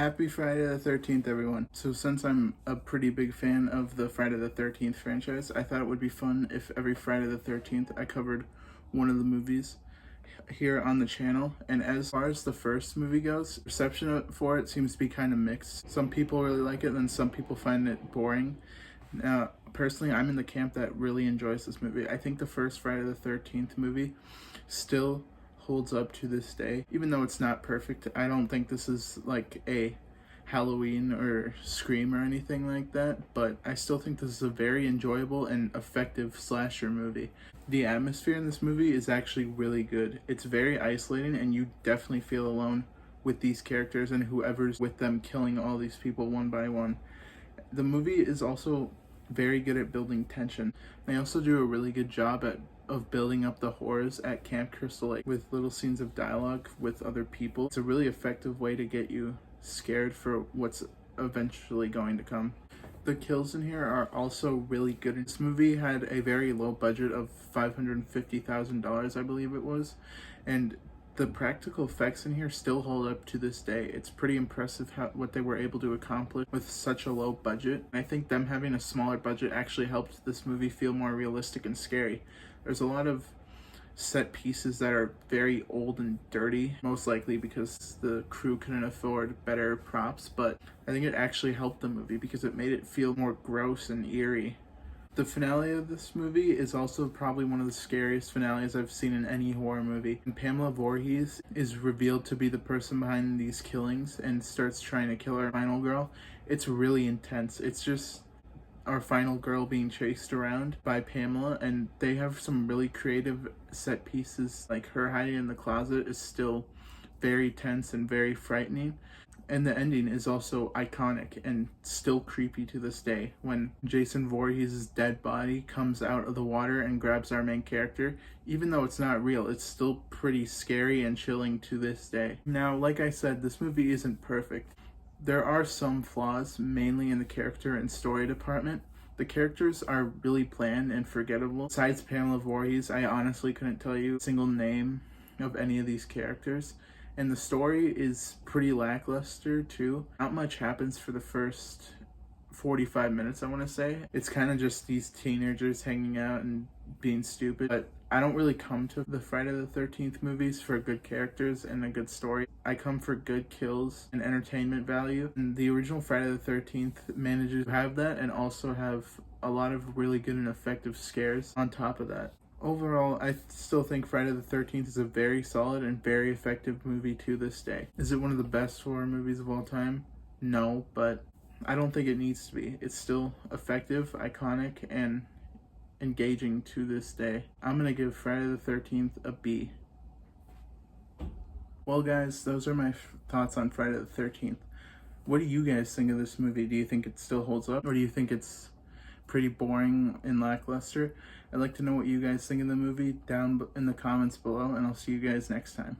Happy Friday the 13th, everyone. So since I'm a pretty big fan of the Friday the 13th franchise, I thought it would be fun if every Friday the 13th I covered one of the movies here on the channel. And as far as the first movie goes, reception for it seems to be kind of mixed. Some people really like it, and some people find it boring. Now, personally, I'm in the camp that really enjoys this movie. I think the first Friday the 13th movie still holds up to this day. Even though it's not perfect, I don't think this is like a Halloween or Scream or anything like that, but I still think this is a very enjoyable and effective slasher movie. The atmosphere in this movie is actually really good. It's very isolating, and you definitely feel alone with these characters and whoever's with them killing all these people one by one. The movie is also very good at building tension. They also do a really good job of building up the horrors at Camp Crystal Lake with little scenes of dialogue with other people. It's a really effective way to get you scared for what's eventually going to come. The kills in here are also really good. This movie had a very low budget of $550,000, I believe it was, and the practical effects in here still hold up to this day. It's pretty impressive what they were able to accomplish with such a low budget. I think them having a smaller budget actually helped this movie feel more realistic and scary. There's a lot of set pieces that are very old and dirty, most likely because the crew couldn't afford better props, but I think it actually helped the movie because it made it feel more gross and eerie. The finale of this movie is also probably one of the scariest finales I've seen in any horror movie. And Pamela Voorhees is revealed to be the person behind these killings and starts trying to kill our final girl. It's really intense. It's just our final girl being chased around by Pamela, and they have some really creative set pieces, like her hiding in the closet is still very tense and very frightening. And the ending is also iconic and still creepy to this day when Jason Voorhees' dead body comes out of the water and grabs our main character. Even though it's not real, it's still pretty scary and chilling to this day. Now, like I said, this movie isn't perfect. There are some flaws, mainly in the character and story department. The characters are really bland and forgettable. Besides Pamela Voorhees, I honestly couldn't tell you a single name of any of these characters. And the story is pretty lackluster too. Not much happens for the first 45 minutes, I want to say. It's kind of just these teenagers hanging out and being stupid. But I don't really come to the Friday the 13th movies for good characters and a good story. I come for good kills and entertainment value. And the original Friday the 13th manages to have that and also have a lot of really good and effective scares on top of that. Overall, I still think Friday the 13th is a very solid and very effective movie to this day. Is it one of the best horror movies of all time? No, but I don't think it needs to be. It's still effective, iconic, and engaging to this day. I'm gonna give Friday the 13th a B. Well guys, those are my thoughts on Friday the 13th. What do you guys think of this movie? Do you think it still holds up, or do you think it's pretty boring and lackluster? I'd like to know what you guys think of the movie down in the comments below, and I'll see you guys next time.